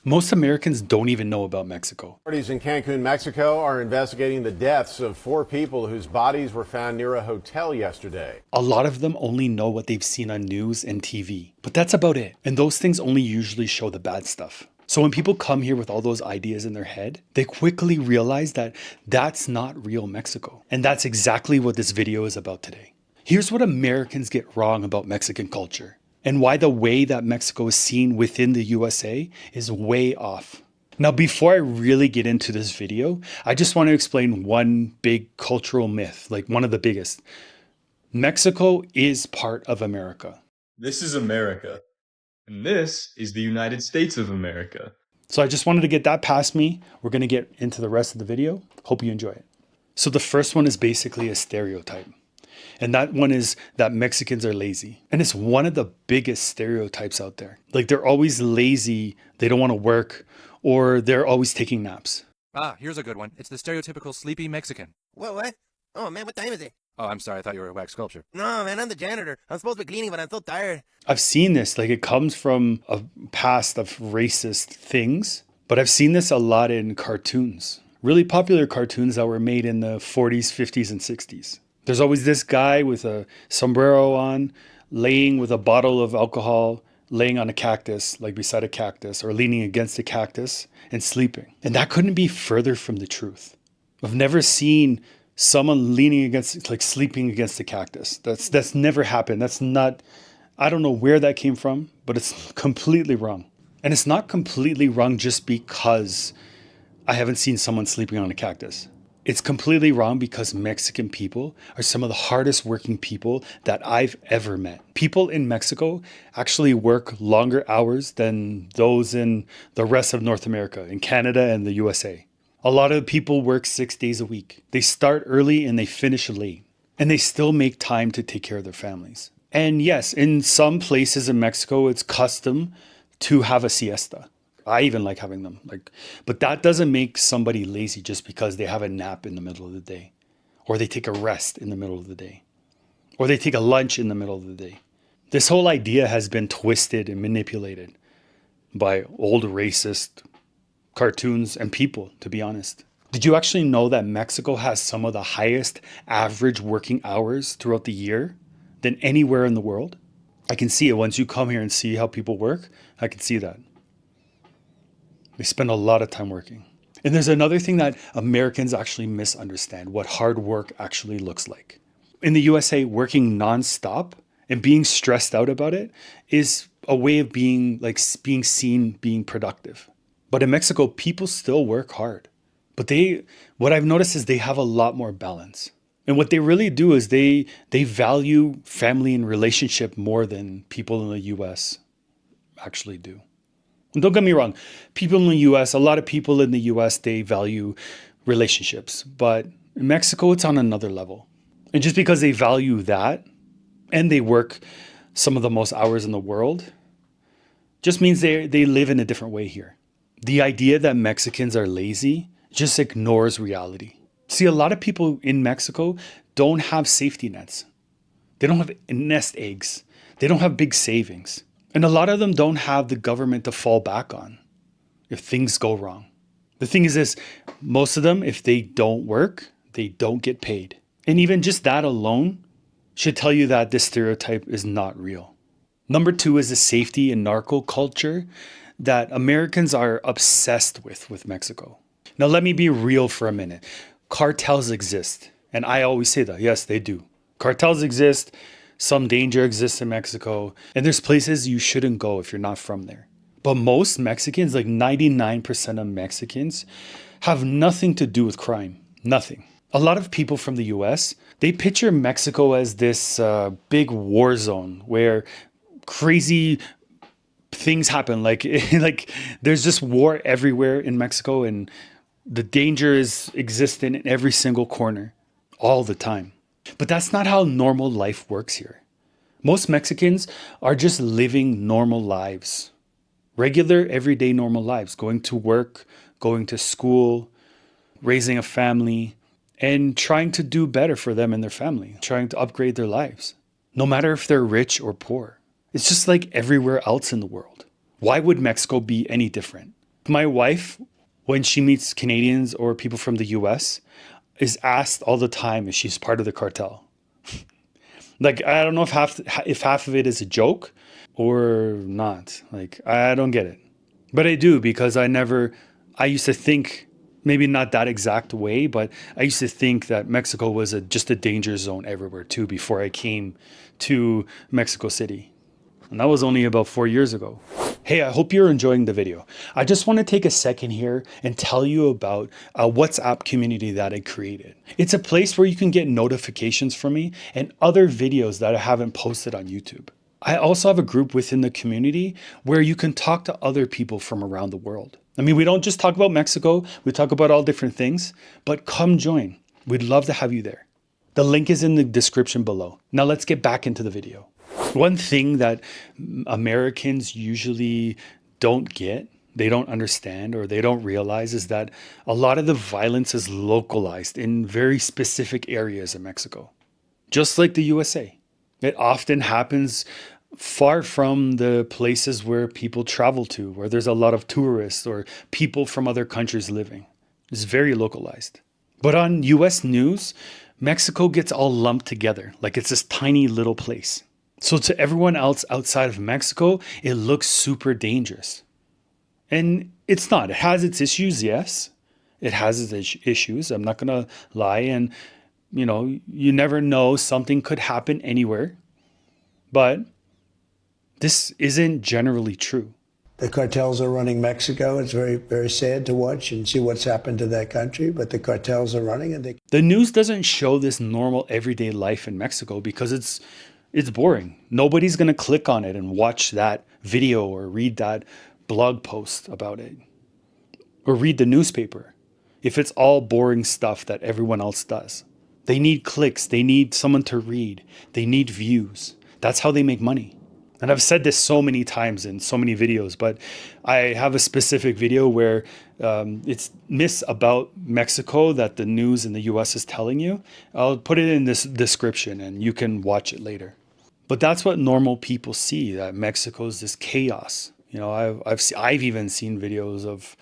Most Americans don't even know about Mexico. Authorities in Cancun, Mexico are investigating the deaths of 4 people whose bodies were found near a hotel yesterday. A lot of them only know what they've seen on news and TV, but that's about it. And those things only usually show the bad stuff. So when people come here with all those ideas in their head, they quickly realize that that's not real Mexico. And that's exactly what this video is about today. Here's what Americans get wrong about Mexican culture, and why the way that Mexico is seen within the USA is way off. Now, before I really get into this video, I just want to explain one big cultural myth, like one of the biggest. Mexico is part of America. This is America, and this is the United States of America. So I just wanted to get that past me. We're going to get into the rest of the video. Hope you enjoy it. So the first one is basically a stereotype. And that one is that Mexicans are lazy. And it's one of the biggest stereotypes out there. Like, they're always lazy, they don't want to work, or they're always taking naps. Ah, here's a good one. It's the stereotypical sleepy Mexican. What? Oh, man, what time is it? Oh, I'm sorry. I thought you were a wax sculpture. No, man, I'm the janitor. I'm supposed to be cleaning, but I'm so tired. I've seen this, like, it comes from a past of racist things, but I've seen this a lot in cartoons. Really popular cartoons that were made in the 40s, 50s, and 60s. There's always this guy with a sombrero on, laying with a bottle of alcohol, laying on a cactus, like beside a cactus, or leaning against a cactus and sleeping. And that couldn't be further from the truth. I've never seen someone leaning against, like sleeping against a cactus. That's never happened. That's not, I don't know where that came from, but it's completely wrong. And it's not completely wrong just because I haven't seen someone sleeping on a cactus. It's completely wrong because Mexican people are some of the hardest working people that I've ever met. People in Mexico actually work longer hours than those in the rest of North America, in Canada and the USA. A lot of people work 6 days a week. They start early and they finish late. And they still make time to take care of their families. And yes, in some places in Mexico, it's custom to have a siesta. I even like having them, but that doesn't make somebody lazy just because they have a nap in the middle of the day, or they take a rest in the middle of the day, or they take a lunch in the middle of the day. This whole idea has been twisted and manipulated by old racist cartoons and people, to be honest. Did you actually know that Mexico has some of the highest average working hours throughout the year than anywhere in the world? I can see it once you come here and see how people work. I can see that. They spend a lot of time working. And there's another thing that Americans actually misunderstand, what hard work actually looks like. In the USA, working nonstop and being stressed out about it is a way of being seen being productive. But in Mexico, people still work hard. But what I've noticed is they have a lot more balance. And what they really do is they value family and relationship more than people in the US actually do. And don't get me wrong, people in the US, a lot of people in the US, they value relationships. But in Mexico, it's on another level. And just because they value that and they work some of the most hours in the world, just means they live in a different way here. The idea that Mexicans are lazy just ignores reality. See, a lot of people in Mexico don't have safety nets. They don't have nest eggs. They don't have big savings. And a lot of them don't have the government to fall back on if things go wrong. The thing is this, most of them, if they don't work, they don't get paid. And even just that alone should tell you that this stereotype is not real. Number 2 is the safety and narco culture that Americans are obsessed with Mexico. Now, let me be real for a minute. Cartels exist. And I always say that. Yes, they do. Cartels exist. Some danger exists in Mexico. And there's places you shouldn't go if you're not from there. But most Mexicans, like 99% of Mexicans, have nothing to do with crime. Nothing. A lot of people from the US, they picture Mexico as this big war zone where crazy things happen. Like there's just war everywhere in Mexico, and the danger is existent in every single corner all the time. But that's not how normal life works here. Most Mexicans are just living normal lives. Regular, everyday, normal lives. Going to work, going to school, raising a family, and trying to do better for them and their family. Trying to upgrade their lives. No matter if they're rich or poor. It's just like everywhere else in the world. Why would Mexico be any different? My wife, when she meets Canadians or people from the US, is asked all the time if she's part of the cartel. Like, I don't know if half of it is a joke or not. Like, I don't get it. But I do, because I used to think, maybe not that exact way, but I used to think that Mexico was just a danger zone everywhere too before I came to Mexico City. And that was only about 4 years ago. Hey, I hope you're enjoying the video. I just want to take a second here and tell you about a WhatsApp community that I created. It's a place where you can get notifications from me and other videos that I haven't posted on YouTube. I also have a group within the community where you can talk to other people from around the world. I mean, we don't just talk about Mexico, we talk about all different things, but come join. We'd love to have you there. The link is in the description below. Now let's get back into the video. One thing that Americans usually don't get, they don't understand, or they don't realize is that a lot of the violence is localized in very specific areas of Mexico, just like the USA. It often happens far from the places where people travel to, where there's a lot of tourists or people from other countries living. It's very localized. But on US news, Mexico gets all lumped together like it's this tiny little place. So to everyone else outside of Mexico, it looks super dangerous. And it's not. It has its issues, yes. It has its issues. I'm not going to lie. And, you never know. Something could happen anywhere. But this isn't generally true. The cartels are running Mexico. It's very, very sad to watch and see what's happened to that country. But the cartels are running, and the news doesn't show this normal everyday life in Mexico because it's boring. Nobody's going to click on it and watch that video or read that blog post about it or read the newspaper if it's all boring stuff that everyone else does. They need clicks. They need someone to read. They need views. That's how they make money. And I've said this so many times in so many videos, but I have a specific video where it's myths about Mexico that the news in the US is telling you. I'll put it in this description and you can watch it later. But that's what normal people see, that Mexico is this chaos. I've even seen videos of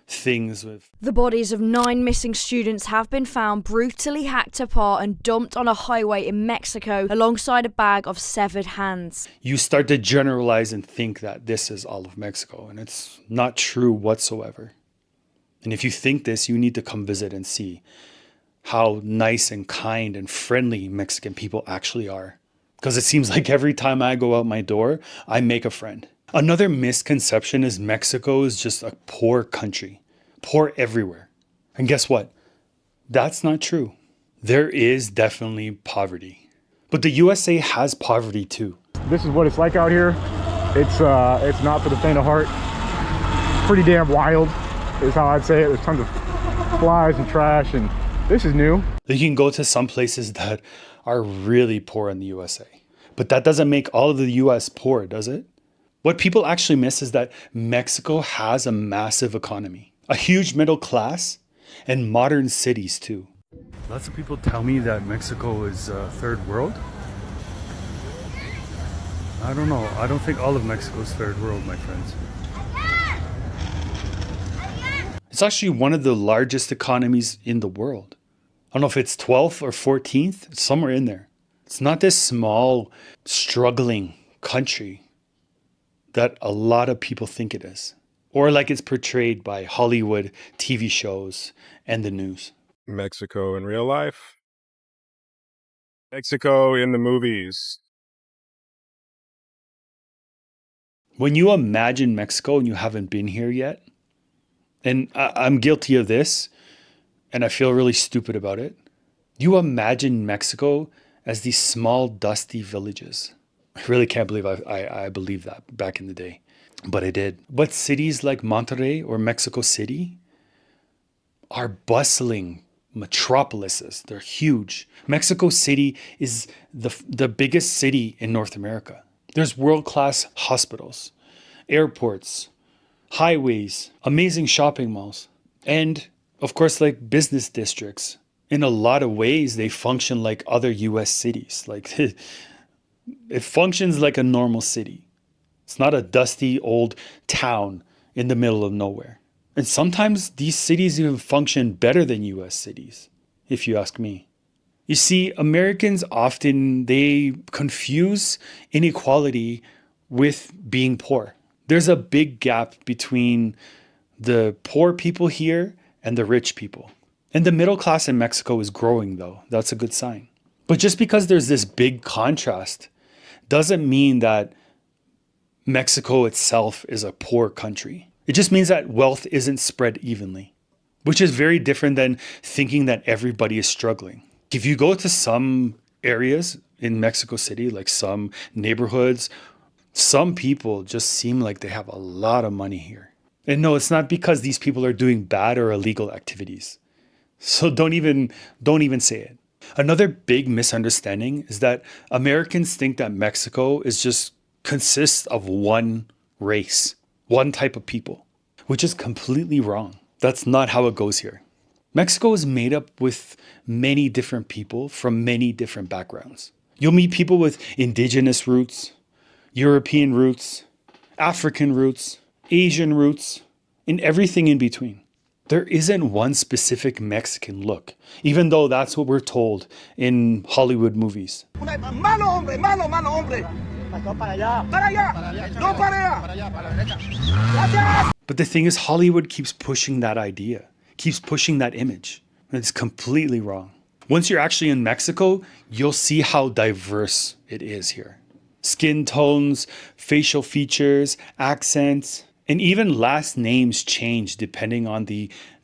things with... The bodies of 9 missing students have been found brutally hacked apart and dumped on a highway in Mexico alongside a bag of severed hands. You start to generalize and think that this is all of Mexico, and it's not true whatsoever. And if you think this, you need to come visit and see how nice and kind and friendly Mexican people actually are. Because it seems like every time I go out my door, I make a friend. Another misconception is Mexico is just a poor country, poor everywhere. And guess what? That's not true. There is definitely poverty. But the USA has poverty too. This is what it's like out here. It's not for the faint of heart. Pretty damn wild is how I'd say it. There's tons of flies and trash, and this is new. You can go to some places that are really poor in the USA. But that doesn't make all of the US poor, does it? What people actually miss is that Mexico has a massive economy, a huge middle class, and modern cities too. Lots of people tell me that Mexico is third world. I don't know. I don't think all of Mexico is third world, my friends. It's actually one of the largest economies in the world. I don't know if it's 12th or 14th, it's somewhere in there. It's not this small, struggling country that a lot of people think it is, or like it's portrayed by Hollywood TV shows and the news. Mexico in real life. Mexico in the movies. When you imagine Mexico and you haven't been here yet, and I'm guilty of this, and I feel really stupid about it, you imagine Mexico as these small, dusty villages. I really can't believe I believed that back in the day, but I did. But cities like Monterrey or Mexico City are bustling metropolises. They're huge. Mexico City is the biggest city in North America. There's world-class hospitals, airports, highways, amazing shopping malls, and of course, like business districts. In a lot of ways, they function like other US cities. Like it functions like a normal city. It's not a dusty old town in the middle of nowhere. And sometimes these cities even function better than US cities, if you ask me. You see, Americans often, they confuse inequality with being poor. There's a big gap between the poor people here and the rich people. And the middle class in Mexico is growing, though. That's a good sign. But just because there's this big contrast doesn't mean that Mexico itself is a poor country. It just means that wealth isn't spread evenly, which is very different than thinking that everybody is struggling. If you go to some areas in Mexico City, like some neighborhoods, some people just seem like they have a lot of money here. And no, it's not because these people are doing bad or illegal activities. So don't even say it. Another big misunderstanding is that Americans think that Mexico consists of one race, one type of people, which is completely wrong. That's not how it goes here. Mexico is made up with many different people from many different backgrounds. You'll meet people with indigenous roots, European roots, African roots, Asian roots, and everything in between. There isn't one specific Mexican look, even though that's what we're told in Hollywood movies. But the thing is, Hollywood keeps pushing that idea, keeps pushing that image. And it's completely wrong. Once you're actually in Mexico, you'll see how diverse it is here. Skin tones, facial features, accents, and even last names change depending on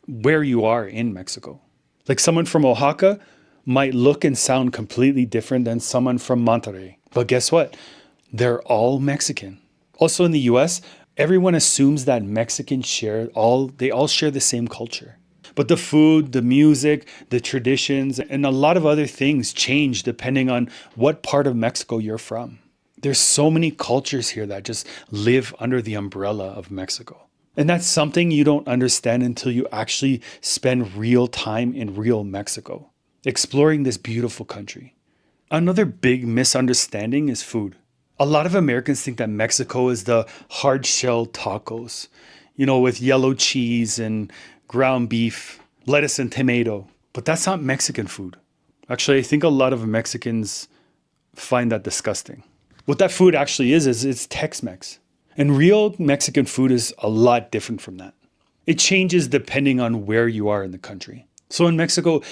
where you are in Mexico. Like someone from Oaxaca might look and sound completely different than someone from Monterrey. But guess what? They're all Mexican. Also in the US, everyone assumes that Mexicans share the same culture. But the food, the music, the traditions, and a lot of other things change depending on what part of Mexico you're from. There's so many cultures here that just live under the umbrella of Mexico. And that's something you don't understand until you actually spend real time in real Mexico, exploring this beautiful country. Another big misunderstanding is food. A lot of Americans think that Mexico is the hard shell tacos, with yellow cheese and ground beef, lettuce and tomato. But that's not Mexican food. Actually, I think a lot of Mexicans find that disgusting. What that food actually is it's Tex-Mex. And real Mexican food is a lot different from that. It changes depending on where you are in the country. So in Mexico,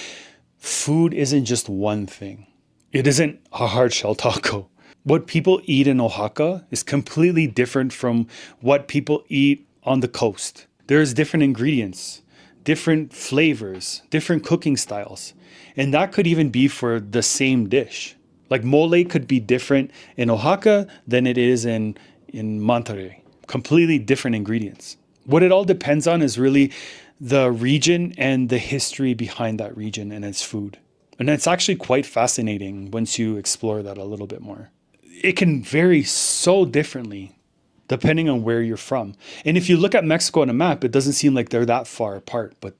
food isn't just one thing. It isn't a hard shell taco. What people eat in Oaxaca is completely different from what people eat on the coast. There's different ingredients, different flavors, different cooking styles. And that could even be for the same dish. Like mole could be different in Oaxaca than it is in Monterrey. Completely different ingredients. What it all depends on is really the region and the history behind that region and its food. And it's actually quite fascinating once you explore that a little bit more. It can vary so differently depending on where you're from. And if you look at Mexico on a map, it doesn't seem like they're that far apart, but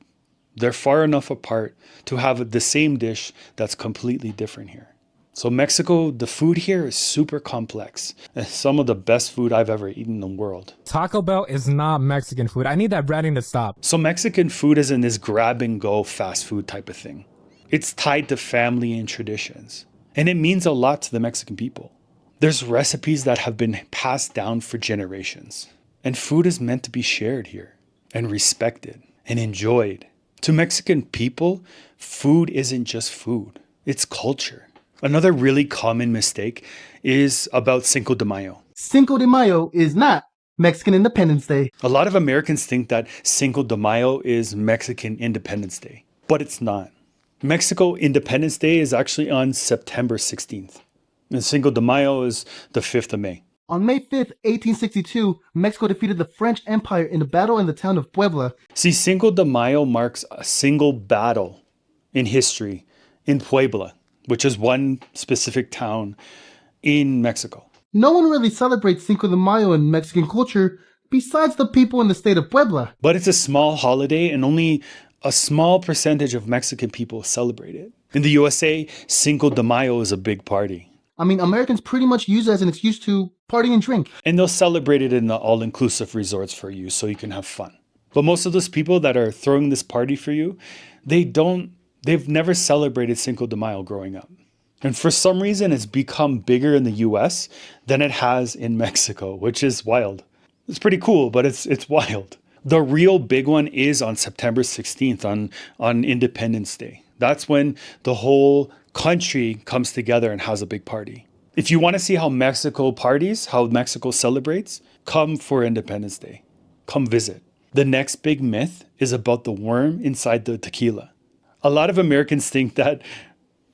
they're far enough apart to have the same dish that's completely different here. So Mexico, the food here is super complex. It's some of the best food I've ever eaten in the world. Taco Bell is not Mexican food. I need that branding to stop. So Mexican food isn't this grab and go fast food type of thing. It's tied to family and traditions. And it means a lot to the Mexican people. There's recipes that have been passed down for generations. And food is meant to be shared here and respected and enjoyed. To Mexican people, food isn't just food. It's culture. Another really common mistake is about Cinco de Mayo. Cinco de Mayo is not Mexican Independence Day. A lot of Americans think that Cinco de Mayo is Mexican Independence Day, but it's not. Mexico Independence Day is actually on September 16th, and Cinco de Mayo is the 5th of May. On May 5th, 1862, Mexico defeated the French Empire in a battle in the town of Puebla. See, Cinco de Mayo marks a single battle in history in Puebla, which is one specific town in Mexico. No one really celebrates Cinco de Mayo in Mexican culture besides the people in the state of Puebla. But it's a small holiday and only a small percentage of Mexican people celebrate it. In the USA, Cinco de Mayo is a big party. I mean, Americans pretty much use it as an excuse to party and drink. And they'll celebrate it in the all-inclusive resorts for you so you can have fun. But most of those people that are throwing this party for you, they've never celebrated Cinco de Mayo growing up. And for some reason, it's become bigger in the US than it has in Mexico, which is wild. It's pretty cool, but it's wild. The real big one is on September 16th, on Independence Day. That's when the whole country comes together and has a big party. If you want to see how Mexico parties, how Mexico celebrates, come for Independence Day. Come visit. The next big myth is about the worm inside the tequila. A lot of Americans think that,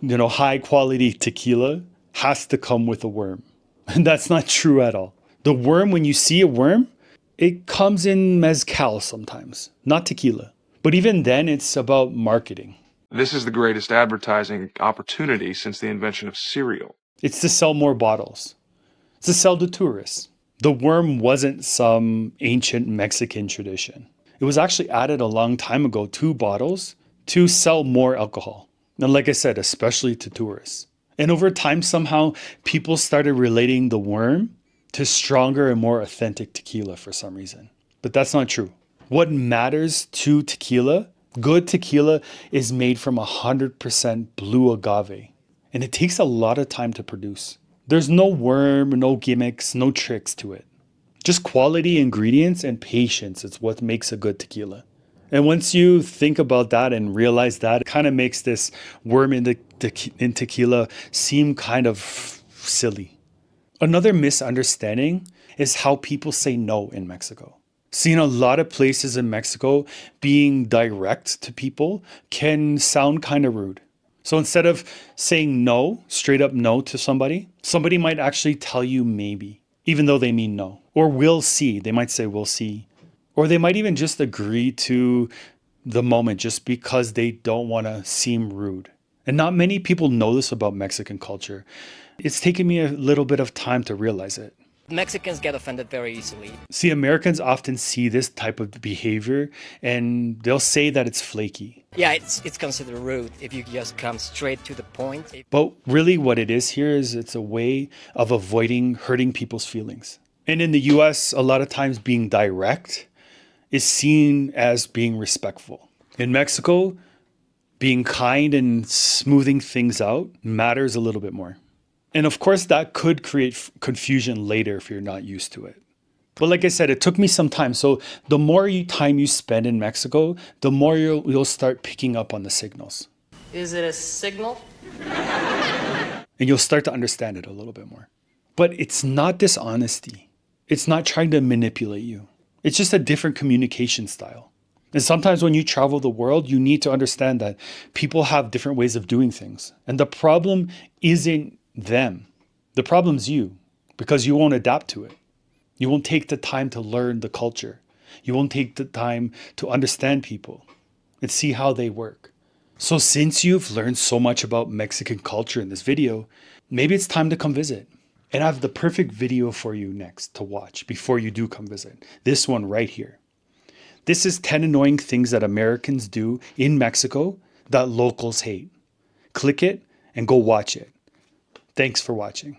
high quality tequila has to come with a worm. And that's not true at all. The worm, when you see a worm, it comes in mezcal sometimes, not tequila. But even then, it's about marketing. This is the greatest advertising opportunity since the invention of cereal. It's to sell more bottles. It's to sell to tourists. The worm wasn't some ancient Mexican tradition. It was actually added a long time ago to bottles to sell more alcohol. And like I said, especially to tourists. And over time, somehow, people started relating the worm to stronger and more authentic tequila for some reason. But that's not true. What matters to tequila, good tequila, is made from 100% blue agave. And it takes a lot of time to produce. There's no worm, no gimmicks, no tricks to it. Just quality ingredients and patience is what makes a good tequila. And once you think about that and realize that, it kind of makes this worm in tequila seem kind of silly. Another misunderstanding is how people say no in Mexico. Seeing a lot of places in Mexico being direct to people can sound kind of rude. So instead of saying no, straight up no to somebody might actually tell you maybe, even though they mean no. Or we'll see. They might say we'll see. Or they might even just agree to the moment just because they don't want to seem rude. And not many people know this about Mexican culture. It's taken me a little bit of time to realize it. Mexicans get offended very easily. See, Americans often see this type of behavior and they'll say that it's flaky. Yeah, it's considered rude if you just come straight to the point. But really what it is here is it's a way of avoiding hurting people's feelings. And in the US, a lot of times being direct is seen as being respectful. In Mexico, being kind and smoothing things out matters a little bit more. And of course, that could create confusion later if you're not used to it. But like I said, it took me some time. So the more time you spend in Mexico, the more you'll start picking up on the signals. Is it a signal? And you'll start to understand it a little bit more. But it's not dishonesty. It's not trying to manipulate you. It's just a different communication style. And sometimes when you travel the world, you need to understand that people have different ways of doing things. And the problem isn't them. The problem's you, because you won't adapt to it. You won't take the time to learn the culture. You won't take the time to understand people and see how they work. So since you've learned so much about Mexican culture in this video, maybe it's time to come visit. And I have the perfect video for you next to watch before you do come visit. This one right here. This is 10 annoying things that Americans do in Mexico that locals hate. Click it and go watch it. Thanks for watching.